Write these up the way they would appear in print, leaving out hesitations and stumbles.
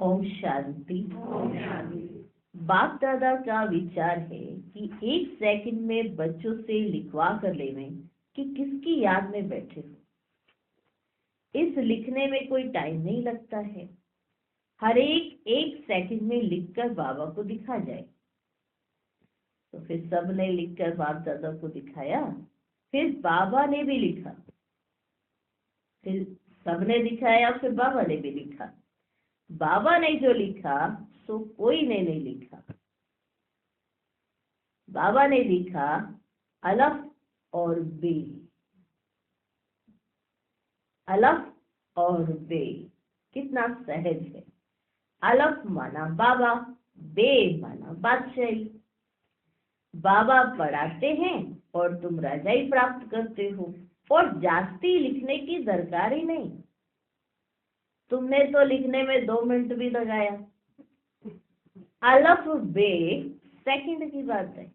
ओम शांति। बाप दादा का विचार है कि 1 सेकंड में बच्चों से लिखवा कर लेवें कि किसकी याद में बैठे हो। इस लिखने में कोई टाइम नहीं लगता है। हर एक 1 सेकंड में लिखकर बाबा को दिखा जाए। तो फिर सबने लिखकर बाप दादा को दिखाया, फिर बाबा ने भी लिखा, फिर सबने दिखाया, फिर बाबा ने भी लिखा। बाबा ने जो लिखा सो कोई ने नहीं लिखा। बाबा ने लिखा अलफ और बे, अलफ और बे। कितना सहज है। अलफ माना बाबा, बे माना बादशाही। बाबा पढ़ाते हैं और तुम राजाई प्राप्त करते हो, और जास्ती लिखने की दरकार ही नहीं। तुमने तो लिखने में 2 मिनट भी लगाया। अलफ बे सेकंड की बात है।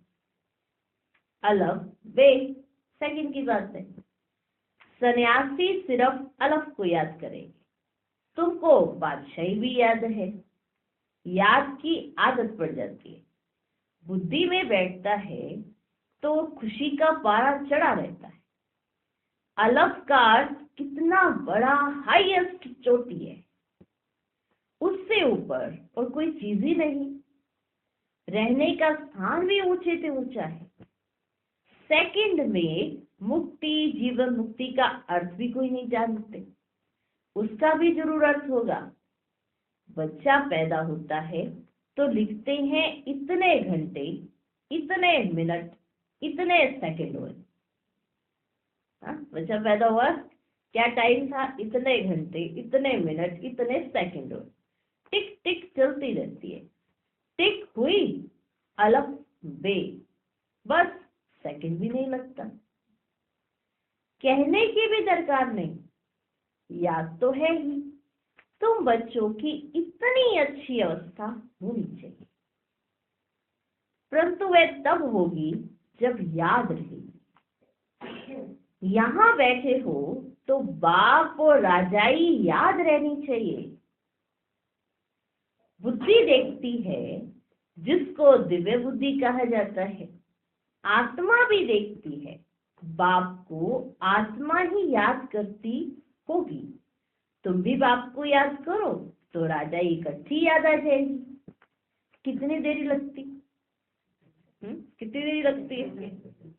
अलफ बे सेकंड की बात है। सन्यासी सिर्फ अलफ को याद करेंगे। तुमको बादशाही भी याद है। याद की आदत पड़ जाती है। बुद्धि में बैठता है तो खुशी का पारा चढ़ा रहता है। अलफ का अर्थ कितना बड़ा हाईएस्ट चोटी है, उससे ऊपर और कोई चीज ही नहीं। रहने का स्थान भी ऊंचे से ऊंचा है। सेकंड में मुक्ति, जीवन मुक्ति का अर्थ भी कोई नहीं जानते। उसका भी जरूर अर्थ होगा। बच्चा पैदा होता है तो लिखते हैं इतने घंटे, इतने मिनट, इतने सेकंड हुए। बच्चा पैदा हुआ, क्या टाइम था? इतने घंटे, इतने मिनट, इतने सेकंड हुए। टिक टिक चलती रहती है। टिक हुई अलफ बे, बस सेकंड भी नहीं लगता। कहने की भी दरकार नहीं, याद तो है ही। तुम बच्चों की इतनी अच्छी अवस्था होनी चाहिए, परंतु वह तब होगी जब याद रहेगी। यहाँ बैठे हो तो बाप और राजाई याद रहनी चाहिए। बुद्धि देखती है, जिसको दिव्य बुद्धि कहा जाता है। आत्मा भी देखती है, बाप को आत्मा ही याद करती होगी। तुम भी बाप को याद करो तो राजाई इकट्ठी याद आ जाएगी। कितनी देरी लगती? कितनी देरी लगती है?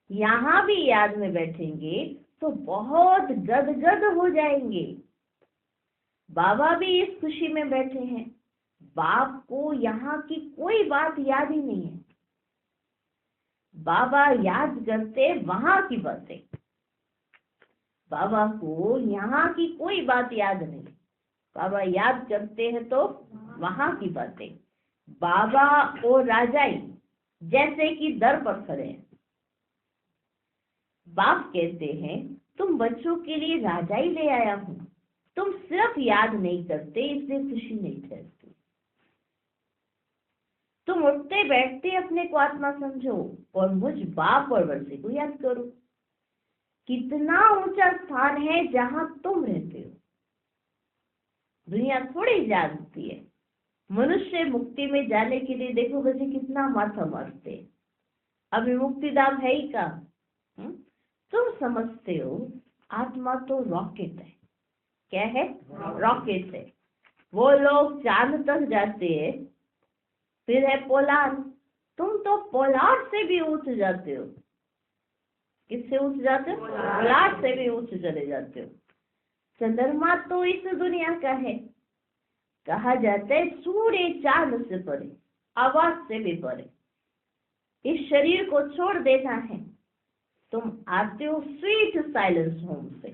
यहाँ भी याद में बैठेंगे तो बहुत गदगद हो जाएंगे। बाबा भी इस खुशी में बैठे हैं। बाप को यहाँ की कोई बात याद ही नहीं है। बाबा याद करते वहां की बातें। बाबा को यहाँ की कोई बात याद नहीं। बाबा याद करते हैं तो वहां की बातें। बाबा और राजाई जैसे कि दर पर खड़े हैं। बाप कहते हैं तुम बच्चों के लिए राजाई ले आया हूं। तुम सिर्फ याद नहीं करते, इसलिए खुशी नहीं ठहरती। तुम उठते बैठते अपने को आत्मा समझो और मुझ बाप और वर्षे को याद करो। कितना ऊंचा स्थान है जहां तुम रहते हो। दुनिया थोड़ी जानती है। मनुष्य मुक्ति में जाने के लिए देखो बच्चे कितना माथा मारते। अभी मुक्ति धाम है ही का? तुम समझते हो आत्मा तो रॉकेट है। क्या है? रॉकेट है। वो लोग चांद तक जाते हैं। फिर है पोलार। तुम तो पोलार से भी ऊंच जाते हो। किससे ऊंच जाते हो? पोलार से भी ऊंच चले जाते हो। चंद्रमा तो इस दुनिया का है। कहा जाता है सूर्य चांद से परे, आवाज से भी परे। इस शरीर को छोड़ देना है। तुम आते हो स्वीट साइलेंस होम से।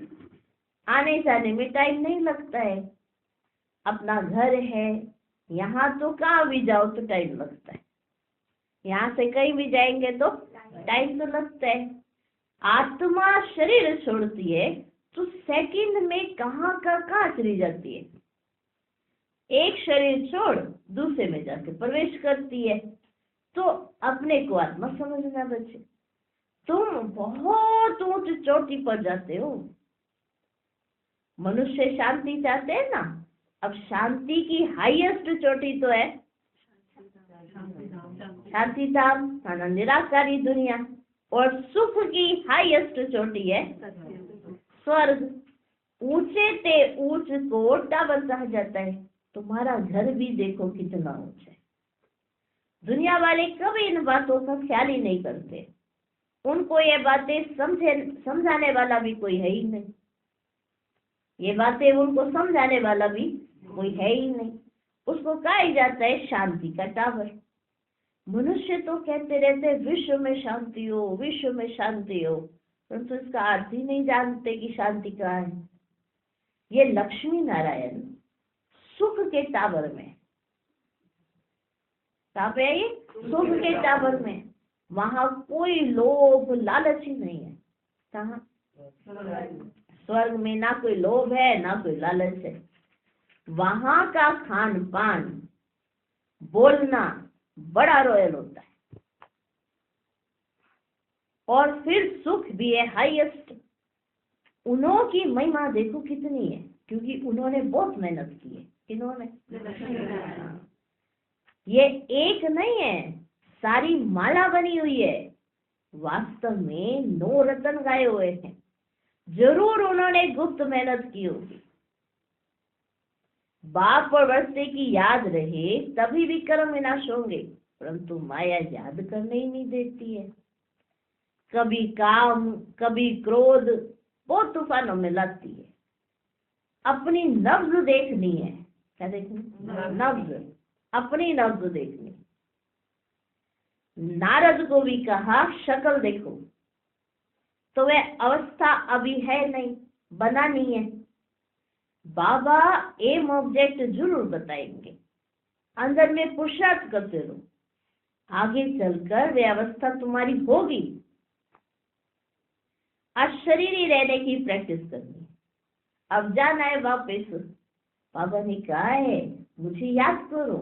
आने जाने में टाइम नहीं लगता है। अपना घर है, यहाँ तो कहाँ भी जाओ तो टाइम लगता है। यहाँ से कहीं भी जाएंगे तो टाइम तो लगता है। आत्मा शरीर छोड़ती है तो सेकंड में कहाँ का कहाँ चली जाती है। एक शरीर छोड़ दूसरे में जाके प्रवेश करती है। तो अपने को आत्मा समझना बच्चे। तुम बहुत ऊंच चोटी पर जाते हो। मनुष्य शांति चाहते हैं ना, अब शांति की हाईएस्ट चोटी तो है शांति धाम, निराकारी दुनिया, और सुख की हाईएस्ट चोटी है स्वर्ग। ऊंचे ते ऊंच को टावर कहा जाता है। तुम्हारा घर भी देखो कितना ऊंचा है। दुनिया वाले कभी इन बातों का ख्याल ही नहीं करते। उनको ये बातें समझाने वाला भी कोई है ही नहीं। ये बातें उनको समझाने वाला भी कोई है ही नहीं। उसको कहा जाता है शांति का टावर। मनुष्य तो कहते रहते विश्व में शांति हो, विश्व में शांति हो, परंतु इसका अर्थ ही नहीं जानते कि शांति कहाँ है। ये लक्ष्मी नारायण सुख के टावर में, कहाँ पे है ये? सुख के टावर में। वहां कोई लोभ लालच ही नहीं है। कहाँ? स्वर्ग में ना कोई लोभ है ना कोई लालच है। वहां का खान पान बोलना बड़ा रॉयल होता है, और फिर सुख भी है हाईएस्ट। उन्हों की महिमा देखो कितनी है, क्योंकि उन्होंने बहुत मेहनत की है। किन्होंने? ये एक नहीं है, सारी माला बनी हुई है। वास्तव में 9 रत्न गाए हुए हैं। जरूर उन्होंने गुप्त मेहनत की होगी। बाप और बच्चे की याद रहे तभी भी कर्म विनाश होंगे, परंतु माया याद करने ही नहीं देती है। कभी काम कभी क्रोध बहुत तूफानों में लाती है। अपनी नब्ज देखनी है। क्या देखनी? नब्ज, अपनी नब्ज देखनी। नारद को भी कहा शक्ल देखो, तो वह अवस्था अभी है नहीं, बनानी है। बाबा एम ऑब्जेक्ट जरूर बताएंगे। अंदर में पुरुषार्थ करते रहो, आगे चलकर वे अवस्था तुम्हारी होगी। अशरीरी रहने की प्रैक्टिस करनी। अब जाना है वापस। बाबा ने कहा है मुझे याद करो।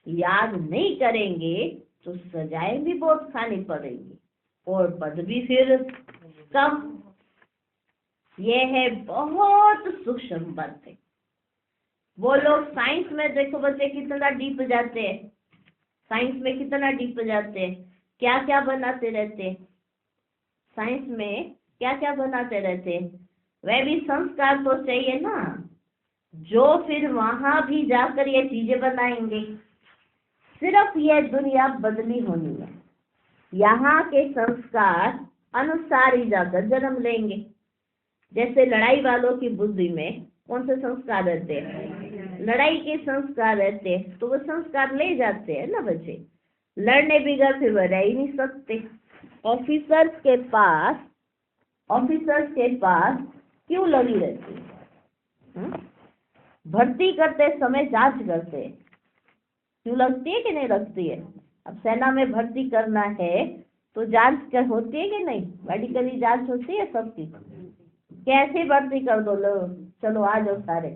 याद नहीं करेंगे तो सजाएं भी बहुत खानी पड़ेगी और पद भी फिर कम। यह है बहुत सूक्ष्म बात है। वो लोग साइंस में देखो बच्चे कितना डीप जाते हैं। साइंस में कितना डीप जाते हैं, क्या क्या बनाते रहते हैं। साइंस में क्या क्या बनाते रहते हैं। वह भी संस्कार तो चाहिए ना, जो फिर वहां भी जाकर ये चीजें बनाएंगे। सिर्फ यह दुनिया बदली होनी है। यहाँ के संस्कार अनुसार ही जाकर जन्म लेंगे। जैसे लड़ाई वालों की बुद्धि में कौन से संस्कार रहते हैं? लड़ाई के संस्कार रहते हैं, तो वो संस्कार ले जाते हैं ना बच्चे। लड़ने बिगड़ फिर वह रह ही नहीं सकते। ऑफिसर्स के पास क्यों लगी रहती है? भर्ती करते समय जांच करते हैं, क्यों लगती है कि नहीं लगती है? अब सेना में भर्ती करना है तो जांच होती है कि नहीं? मेडिकली जांच होती है सबकी। कैसे भर्ती कर दो, लो चलो आ जाओ सारे।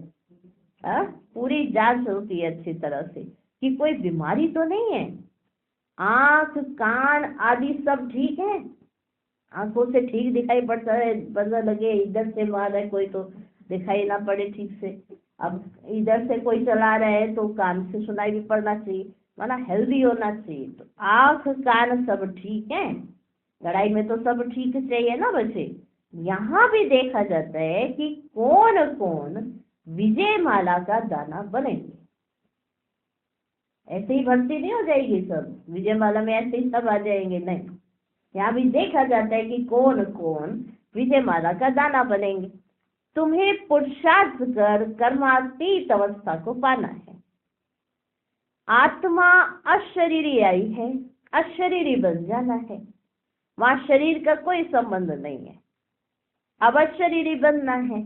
पूरी जांच होती है अच्छी तरह से कि कोई बीमारी तो नहीं है। आंख कान आदि सब ठीक है। आंखों से ठीक दिखाई पड़ता है, पता लगे इधर से मार है कोई तो दिखाई ना पड़े ठीक से। अब इधर से कोई चला रहा है तो कान से सुनाई भी पड़ना चाहिए, माना हेल्दी होना चाहिए। तो आंख कान सब ठीक है। लड़ाई में तो सब ठीक चाहिए ना बच्चे। यहाँ भी देखा जाता है कि कौन कौन विजय माला का दाना बनेंगे। ऐसे ही भर्ती नहीं हो जाएगी सब, विजय माला में ऐसे ही सब आ जाएंगे, नहीं। यहाँ भी देखा जाता है कि कौन कौन विजय माला का दाना बनेंगे। तुम्हें पुरुषार्थ कर कर्मातीत अवस्था को पाना है। आत्मा अशरीरी आई है, अशरीरी बन जाना है। वहाँ शरीर का कोई संबंध नहीं है। अब अशरीरी बनना है।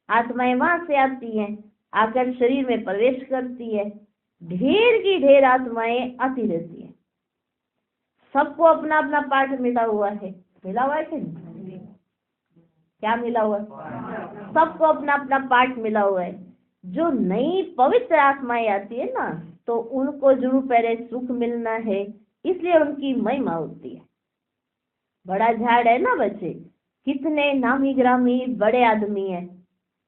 आत्माएं वहां से आती हैं, आकर शरीर में प्रवेश करती है। ढेर की ढेर आत्माएं आती रहती हैं। सबको अपना अपना पार्ट मिला हुआ है। मिला हुआ है कि नहीं? क्या मिला हुआ है? सबको अपना अपना पार्ट मिला हुआ है। जो नई पवित्र आत्माएं आती है ना, तो उनको जरूर पहले सुख मिलना है, इसलिए उनकी महिमा होती है। बड़ा झाड़ है ना बच्चे, कितने नामी ग्रामी बड़े आदमी हैं,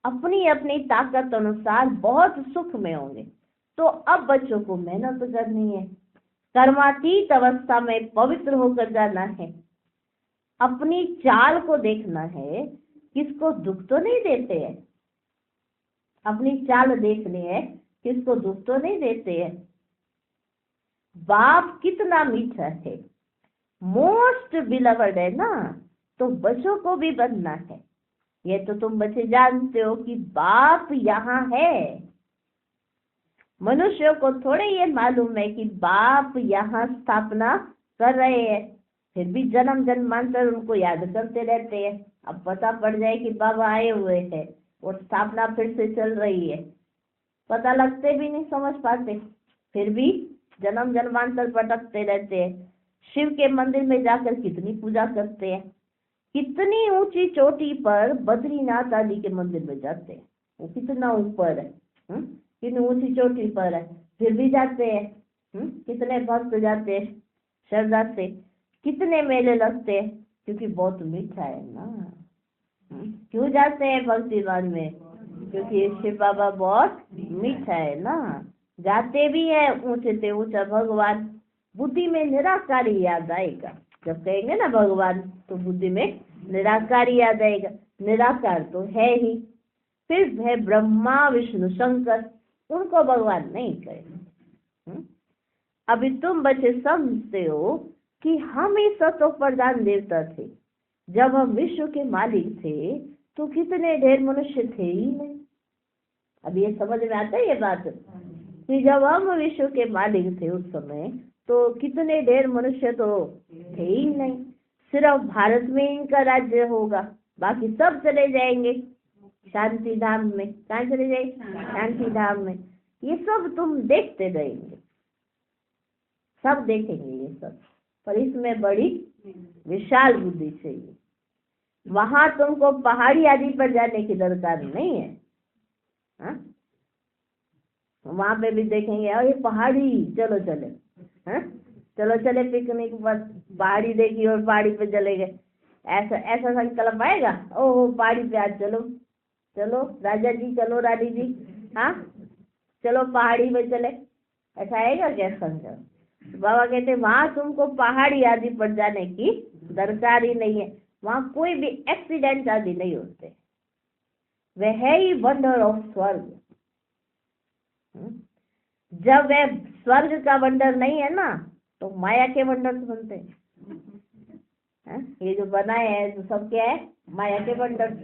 अपनी अपनी ताकत अनुसार बहुत सुख में होंगे। तो अब बच्चों को मेहनत करनी है, कर्मातीत अवस्था में पवित्र होकर जाना है, अपनी चाल को देखना है, किसको दुख तो नहीं देते हैं, अपनी चाल देखनी है, किसको दुख तो नहीं देते हैं। बाप कितना मीठा है, मोस्ट बिलवर्ड है ना, तो बच्चों को भी बनना है। ये तो तुम बच्चे जानते हो कि बाप यहाँ है। मनुष्यों को थोड़े ये मालूम है कि बाप यहाँ स्थापना कर रहे हैं, फिर भी जन्म जन्मांतर उनको याद करते रहते हैं। अब पता पड़ जाए कि बाबा आए हुए हैं और स्थापना फिर से चल रही है, पता लगते भी नहीं समझ पाते, फिर भी जन्म जन्मांतर भटकते रहते हैं। शिव के मंदिर में जाकर कितनी पूजा करते हैं, कितनी ऊंची चोटी पर बद्रीनाथ आदि के मंदिर में जाते हैं, वो कितना ऊपर है, कितनी ऊंची चोटी पर है, फिर भी जाते हैं। कितने भक्त जाते हैं श्रद्धा से, कितने मेले लगते हैं, क्योंकि बहुत मीठा है ना। क्यों जाते हैं भक्तिमान में, क्योंकि शिव बाबा बहुत मीठा है ना। जाते भी है ऊंचे से ऊंचा भगवान, बुद्धि में निराकारी याद आएगा। जब कहेंगे ना भगवान, तो बुद्धि में निराकारी याद आएगा। निराकार तो है ही, फिर है ब्रह्मा विष्णु शंकर, उनको भगवान नहीं कहे। अभी तुम बच्चे समझते हो कि हम ही सतो प्रधान देवता थे। जब हम विश्व के मालिक थे तो कितने ढेर मनुष्य थे ही नहीं। अब ये समझ में आता है ये बात कि जब हम विश्व के मालिक थे उस समय तो कितने ढेर मनुष्य तो थे ही नहीं। सिर्फ भारत में इनका राज्य होगा, बाकी सब चले जाएंगे शांति धाम में। कहाँ चले जाएंगे? शांति धाम में। ये सब तुम देखते रहेंगे, सब देखेंगे ये सब, पर इसमें बड़ी विशाल बुद्धि चाहिए। वहां तुमको पहाड़ी आदि पर जाने की दरकार नहीं है। हाँ, वहां पे भी देखेंगे अरे पहाड़ी, चलो चले, हाँ चलो चले पिकनिक पर, पहाड़ी देखी और पहाड़ी पे चले गए। ऐसा ऐसा संकल्प आएगा, ओहो पहाड़ी पे आज चलो, चलो राजा जी, चलो रानी जी, हाँ चलो पहाड़ी पे चले, ऐसा आएगा क्या संकल्प? बाबा कहते वहां तुमको पहाड़ी आदि पर जाने की दरकार ही नहीं है। वहां कोई भी एक्सीडेंट आदि नहीं होते, वह है ही वंडर ऑफ स्वर्ग। जब वह स्वर्ग का वंडर नहीं है ना, तो माया के वंडर बनते हैं। ये जो बनाए हैं जो सब क्या है, माया के वंडर।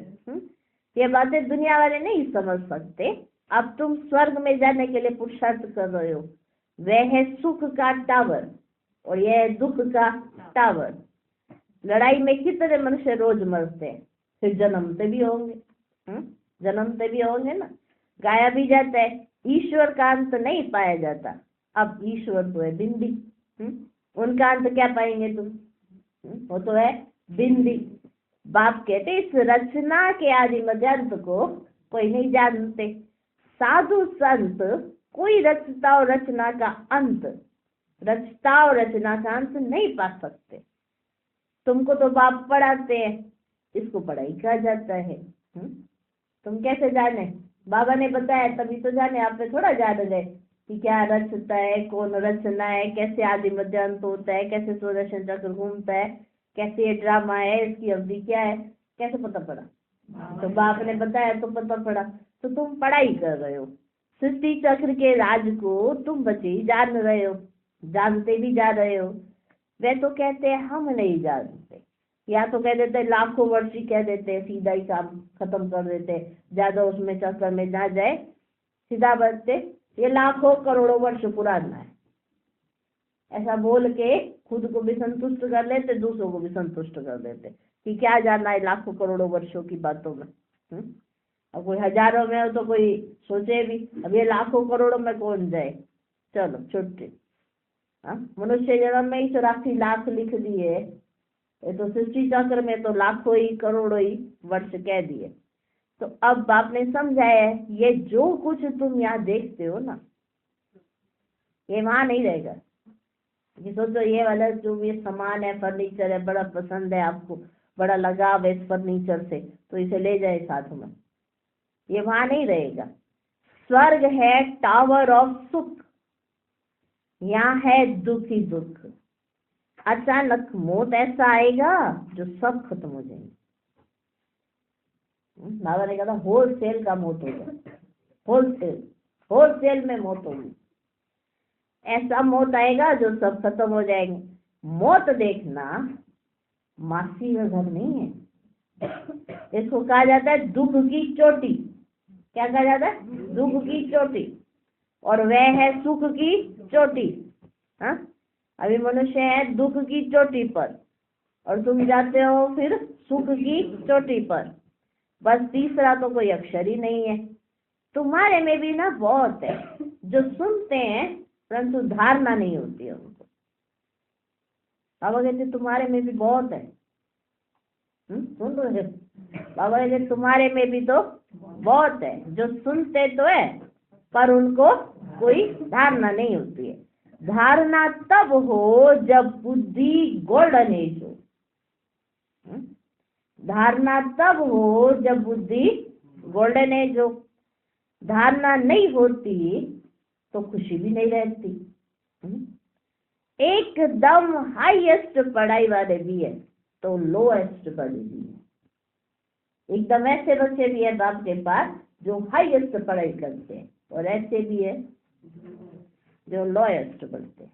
ये बातें दुनिया वाले नहीं समझ सकते। अब तुम स्वर्ग में जाने के लिए पुरुषार्थ कर रहे हो, वह है सुख का टावर और यह है दुख का टावर। लड़ाई में कितने मनुष्य रोज मरते हैं, फिर जन्मते भी होंगे, जन्मते भी होंगे ना, गाया भी जाता है। ईश्वर का अंत नहीं पाया जाता। अब ईश्वर तो है बिंदी, उनका अंत क्या पाएंगे तुम? वो तो है बिंदी। बाप कहते इस रचना के आदि मध्यांत को कोई नहीं जानते। साधु संत कोई रचता और रचना का अंत, रचता और रचना का अंत नहीं पा सकते। तुमको तो बाप पढ़ाते हैं, इसको पढ़ाई कहा जाता है। तुम कैसे जाने? बाबा ने बताया तभी तो जाने, आप पे थोड़ा जान गए कि क्या रचता है, कौन रचना है, कैसे आदि मध्य अंत होता है, कैसे सुदर्शन चक्र घूमता है, कैसे ये ड्रामा है, इसकी अवधि क्या है, कैसे पता पड़ा? तो बाप ने बताया तो पता पड़ा। तो तुम पढ़ाई कर रहे हो, सृष्टि चक्र के राज को तुम बच्चे ही जान रहे हो, जानते भी जा रहे हो। वे तो कहते हैं हम नहीं जानते, या तो कह देते लाखों वर्ष ही कह देते, सीधा ही काम खत्म कर देते, ज्यादा उसमें चक्कर में ना जाए, सीधा बचते ये लाखों करोड़ों वर्ष पुराना है, ऐसा बोल के खुद को भी संतुष्ट कर लेते, दूसरों को भी संतुष्ट कर देते कि क्या जानना है लाखों करोड़ों वर्षों की बातों में। अब कोई हजारों में हो तो कोई सोचे भी, अब ये लाखों करोड़ों में कौन जाए, चलो छुट्टी। मनुष्य जन्म में ही 84 लाख लिख दिए, ये तो सृष्टि चक्र में तो लाखों ही करोड़ों ही वर्ष कह दिए। तो अब आपने समझाया है, ये जो कुछ तुम यहाँ देखते हो ना, ये वहां नहीं रहेगा। ये सोचो ये वाला जो ये सामान है, फर्नीचर है, बड़ा पसंद है आपको, बड़ा लगाव है इस फर्नीचर से, तो इसे ले जाए साथ में, ये वहां नहीं रहेगा। स्वर्ग है टावर ऑफ सुख, यहाँ है दुख ही दुख। अचानक मौत ऐसा आएगा जो सब खत्म हो जाएंगे। बाबा ने कहा होलसेल का मौत होगा, होलसेल में मौत होगी। ऐसा मौत आएगा जो सब खत्म हो जाएंगे। मौत देखना मासी का घर नहीं है, इसको कहा जाता है दुख की चोटी। क्या कहा जाता है? दुख की चोटी। और वह है सुख की चोटी। हाँ, अभी मनुष्य है दुख की चोटी पर और तुम जाते हो फिर सुख की चोटी पर। बस तीसरा तो कोई अक्षर ही नहीं है। तुम्हारे में भी ना बहुत है जो सुनते हैं परंतु धारणा नहीं होती है उनको। बाबा कहते तुम्हारे में भी बहुत है। सुन रहे? बाबा कहते तुम्हारे में भी तो बहुत है, जो सुनते तो है पर उनको कोई धारणा नहीं होती है। धारणा तब हो जब बुद्धि गोल्डन एज हो। धारणा तब हो जब बुद्धि गोल्डन एज हो। धारणा नहीं होती तो खुशी भी नहीं रहती। एकदम हाईएस्ट पढ़ाई वाले भी है तो लोएस्ट पढ़े भी है। एकदम ऐसे बच्चे भी है बाप के पास जो हाईएस्ट पढ़ाई करते हैं और ऐसे भी है जो लोएस्ट पढ़ते हैं।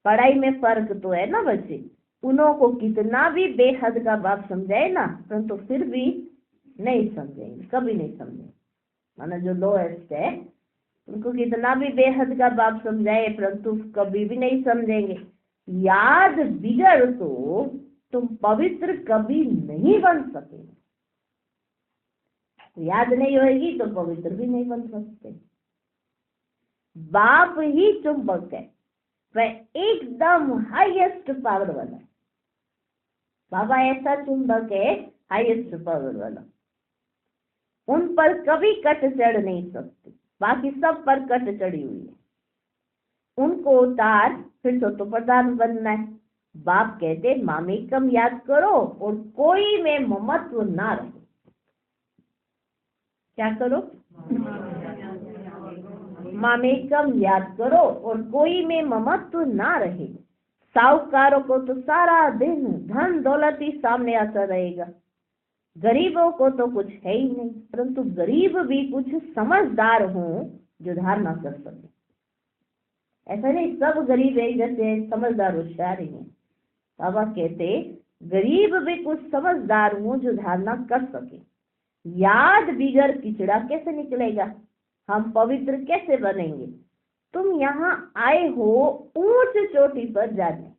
पढ़ाई में फर्क तो है ना बच्चे। उन्हों को कितना भी बेहद का बाप समझाए ना परंतु फिर भी नहीं समझेंगे, कभी नहीं समझेंगे। माना जो लोएस्ट है उनको कितना भी बेहद का बाप समझाए परंतु कभी भी नहीं समझेंगे। याद बिगड़ तो तुम पवित्र कभी नहीं बन सकेंगे। याद नहीं होगी तो पवित्र भी नहीं बन सकते। बाप ही चुंबक है, वह एकदम हाईएस्ट पावर वाला। बाबा ऐसा चुंबक है हाईएस्ट पावर वाला, उन पर कभी कट चढ़ नहीं सकती। बाकी सब पर कट चढ़ी हुई है। उनको उतार फिर तो प्रधान बनना है। बाप कहते मामेकम याद करो और कोई में ममत्व ना रहे। क्या करो? मामेकम याद करो और कोई में ममत्व ना रहे। साहूकारों को तो सारा दिन धन दौलत ही सामने आता रहेगा, गरीबों को तो कुछ है ही नहीं। परंतु गरीब भी कुछ समझदार हों जो धारणा कर सके। ऐसा नहीं सब गरीब है जैसे समझदार होशियार ही है। बाबा कहते गरीब भी कुछ समझदार हों जो धारणा कर सके। याद बिगड़ किचड़ा कैसे निकलेगा? हम पवित्र कैसे बनेंगे? तुम यहाँ आए हो ऊंच चोटी पर जाने।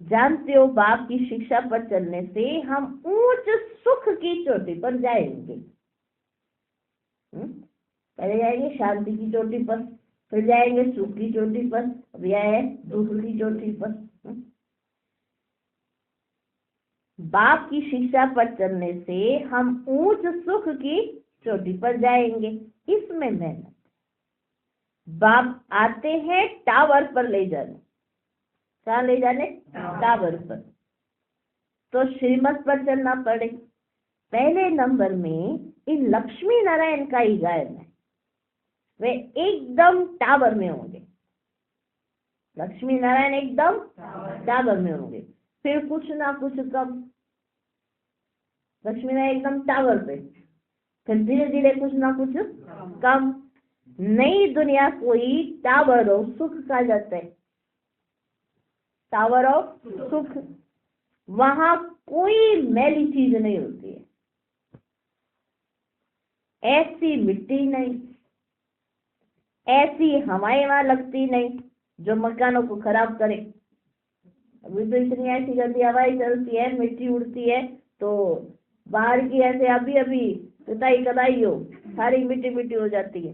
जानते हो बाप की शिक्षा पर चलने से हम ऊंच सुख की चोटी पर जाएंगे। पहले जाएंगे शांति की चोटी पर, फिर जाएंगे सुख की चोटी पर, अब यह है दुख की चोटी पर। बाप की शिक्षा पर चलने से हम ऊंच सुख की चोटी पर जाएंगे। इसमें मेहनत। बाप आते हैं टावर पर ले जाने। कहाँ ले जाने? टावर पर। तो श्रीमत पर चलना पड़े। पहले नंबर में इन लक्ष्मी नारायण का ही गायन है, वे एकदम टावर में होंगे। लक्ष्मी नारायण एकदम टावर में होंगे। फिर कुछ ना कुछ कम, लक्ष्मी नारायण एकदम टावर पे, फिर धीरे धीरे कुछ ना कुछ कम। नई दुनिया को ही टावर ऑफ सुख कहा जाता है। टावर ऑफ सुख। वहां कोई मैली चीज नहीं होती है, ऐसी मिट्टी नहीं, ऐसी हवाएं वहां लगती नहीं जो मकानों को खराब करे। अभी तो इतनी ऐसी गंदी हवाएं चलती है, मिट्टी उड़ती है, तो बाहर की ऐसे अभी अभी कुताई कदाई हो सारी मिट्टी मिट्टी हो जाती है,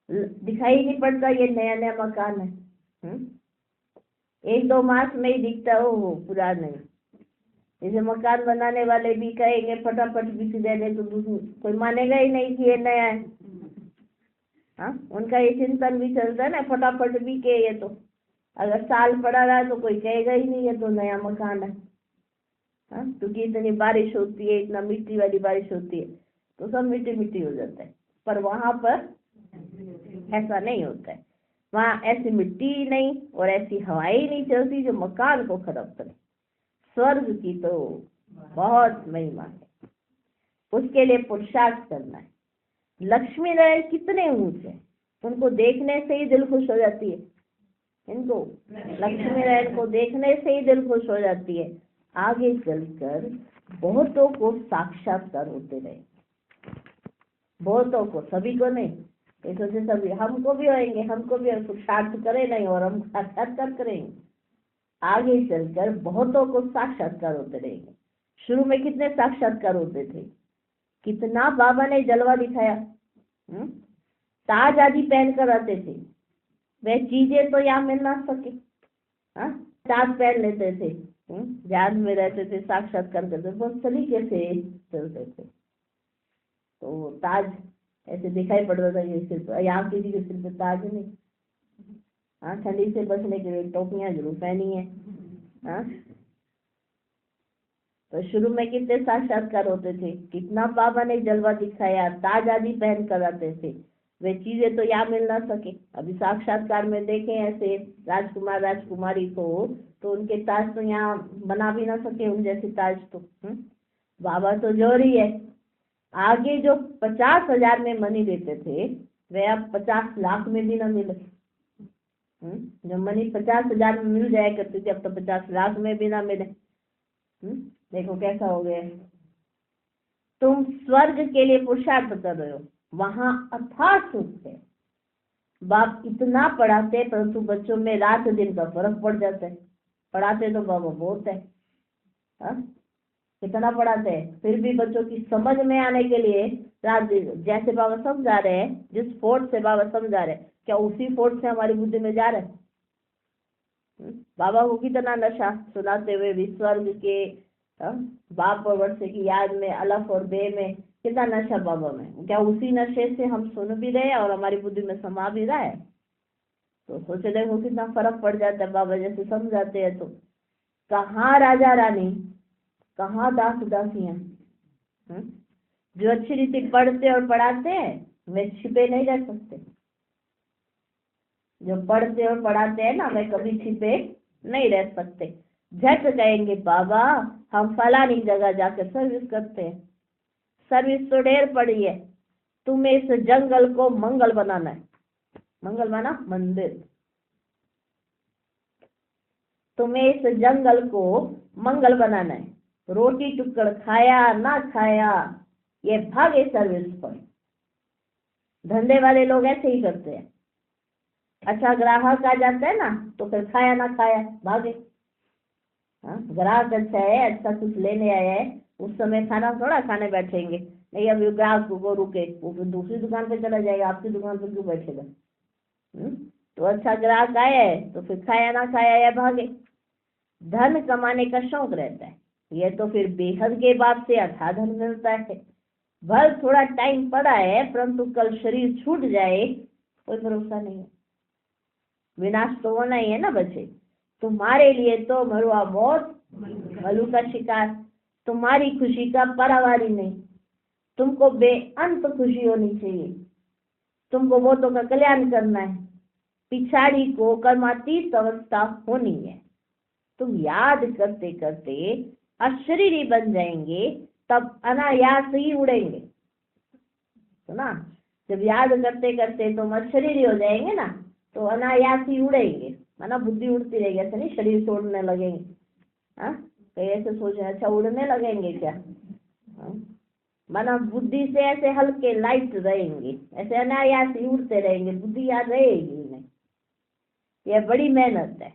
दिखाई नहीं पड़ता ये नया नया मकान है। एक दो मास में ही दिखता हो पूरा नहीं। जैसे मकान बनाने वाले भी कहेंगे फटाफट बिक जाए तो कोई मानेगा ही नहीं कि ये नया है। हाँ, उनका ये चिंतन भी चलता है ना, फटाफट बिके ये तो। अगर साल पड़ा रहा तो कोई कहेगा ही नहीं ये तो नया मकान है। हाँ, क्योंकि इतनी बारिश होती है, इतना मिट्टी वाली बारिश होती है। तो सब मिट्टी मिट्टी हो जाता है। पर वहां पर ऐसा नहीं होता है। वहां ऐसी मिट्टी नहीं और ऐसी हवाएं नहीं चलती जो मकान को खराब करे। स्वर्ग की तो बहुत महिमा है, उसके लिए पुरुषार्थ करना है। लक्ष्मी नारायण कितने ऊंचे, उनको देखने से ही दिल खुश हो जाती है। इनको लक्ष्मी नारायण को देखने से ही दिल खुश हो जाती है। आगे चलकर बहुतों को साक्षात्कार होते रहे, बहुतों को, सभी को नहीं। ये सोचे सभी हमको भी होंगे, हमको भी पुरुषार्थ करे नहीं और हम साक्षात्कार करेंगे। आगे चलकर बहुतों को साक्षात्कार होते रहेंगे। शुरू में कितने साक्षात्कार होते थे, कितना बाबा ने जलवा दिखाया। ताज आदि पहन कर आते थे, वे चीजें तो यहाँ मिल ना सके। ताज पहन लेते थे, ध्यान में रहते थे, साक्षात्कार करते, बहुत सलीके से चलते थे। तो ताज ऐसे दिखाई पड़ता था कि सिर्फ यहाँ किसी के सिर पे ताज नहीं। ठंडी से बचने के लिए टोपियां जरूर पहनी है। तो शुरू में कितने साक्षात्कार होते थे, कितना बाबा ने जलवा दिखाया, ताज आदि पहन कर आते थे। वे चीजें तो यहाँ मिल ना सके। अभी साक्षात्कार में देखें ऐसे राजकुमार राजकुमारी को, तो उनके ताज तो यहाँ बना भी ना सके उन जैसे ताज। तो बाबा तो जोरी है। आगे जो 50,000 में मनी देते थे, वे अब 50 लाख में भी ना मिले। जो मनी 50,000 में मिल जाया करती थी, अब तो 50 लाख में भी ना मिले। देखो कैसा हो गया। तुम स्वर्ग के लिए पुरुषार्थ कर रहे हो, वहां अथाह सुख है। बाप इतना पढ़ाते, परंतु बच्चों में रात दिन का फर्क पड़ जाता है। पढ़ाते तो बाबा बहुत है, कितना पढ़ाते हैं, फिर भी बच्चों की समझ में आने के लिए रात दिन, जैसे बाबा समझा रहे हैं, जिस फोर्स से बाबा समझा रहे हैं, क्या उसी फोर्स से हमारी बुद्धि में जा रहे हैं? बाबा को कितना नशा सुनाते हुए भी स्वर्ग के बाप और वर्ष की याद में, अलफ और बे में कितना नशा बाबा में, क्या उसी नशे से हम सुन भी रहे हैं और हमारी बुद्धि में समा भी रहा है? तो सोचे देखो कितना फर्क पड़ जाता है बाबा जैसे समझाते हैं। तो कहाँ राजा रानी, कहाँ दास दासियां, जो अच्छी रीति पढ़ते और पढ़ाते हैं वे छिपे नहीं रह सकते। जो पढ़ते और पढ़ाते हैं ना, वे कभी छिपे नहीं रह सकते। झट कहेंगे बाबा हम फलानी जगह जाकर सर्विस करते हैं। सर्विस तो ढेर पड़ी है, तुम्हें इस जंगल को मंगल बनाना है। मंगल माना मंदिर। तुम्हें इस जंगल को मंगल बनाना है। रोटी टुकड़ खाया ना खाया, ये भागे सर्विस पर। धंधे वाले लोग ऐसे ही करते हैं। अच्छा ग्राहक आ जाता है ना, तो फिर खाया ना खाया भागे। ग्राहक अच्छा है, अच्छा कुछ लेने आया है, उस समय खाना थोड़ा खाने बैठेंगे। नहीं, अभी ग्राहक को रुके, वो फिर दूसरी दुकान पे चला जाएगा, आपकी दुकान पे क्यों बैठेगा? तो अच्छा ग्राहक आया है तो फिर खाया ना खाया या भागे। धन कमाने का शौक रहता है, ये तो फिर बेहद के बाप से अथाह धन मिलता है। भल थोड़ा टाइम पड़ा है, परंतु कल शरीर छूट जाए कोई भरोसा नहीं है। विनाश तो होना ही है ना बच्चे। तुम्हारे लिए तो मरुआ मौत, मलू का शिकार। तुम्हारी खुशी का पारावारी नहीं। तुमको बेअंत खुशी होनी चाहिए। तुमको बहुतों का कल्याण करना है। पिछाड़ी को कर्मातीत अवस्था होनी है। तुम याद करते करते अशरीरी बन जाएंगे, तब अनायास ही उड़ेंगे। तो ना, जब याद करते करते तुम अशरीरी हो जाएंगे ना, तो अनायास ही उड़ेंगे। माना बुद्धि उड़ती रहेगी, ऐसे नहीं शरीर से उड़ने लगेंगे। कहीं ऐसे सोचे अच्छा उड़ने लगेंगे क्या? माना बुद्धि से ऐसे हल्के लाइट रहेंगे, ऐसे अनायास ही उड़ते रहेंगे, बुद्धि याद रहेगी नहीं। यह बड़ी मेहनत है।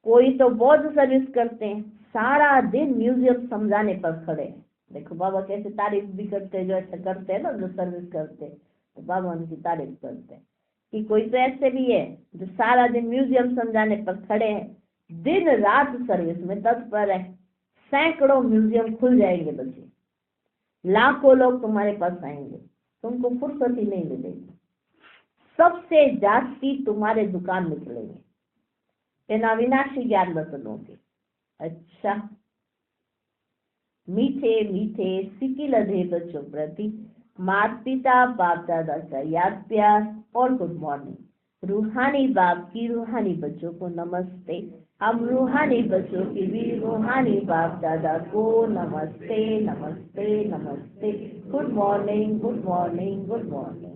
कोई तो बहुत सर्विस करते हैं, सारा दिन म्यूजियम समझाने पर खड़े हैं। देखो बाबा कैसे तारीफ भी करते हैं, जो ऐसा करते हैं ना, जो सर्विस करते हैं, तो बाबा उनकी तारीफ करते हैं। कि कोई तो ऐसे भी है जो सारा दिन म्यूजियम समझाने पर खड़े हैं, दिन रात सर्विस में तत्पर है। सैकड़ों म्यूजियम खुल जाएंगे बच्चे, लाखों लोग तुम्हारे पास आएंगे, तुमको फुर्सत ही नहीं मिलेगी। सबसे जास्ती तुम्हारे दुकान निकलेंगे बिना विनाशी ज्ञान रतनों के। अच्छा मीठे मीठे सिकी लधे बच्चों प्रति माता पिता बाप दादा का याद प्यार और गुड मॉर्निंग। रूहानी बाप की रूहानी बच्चों को नमस्ते। हम रूहानी बच्चों की भी रूहानी बाप दादा को नमस्ते नमस्ते नमस्ते। Good morning good morning good morning.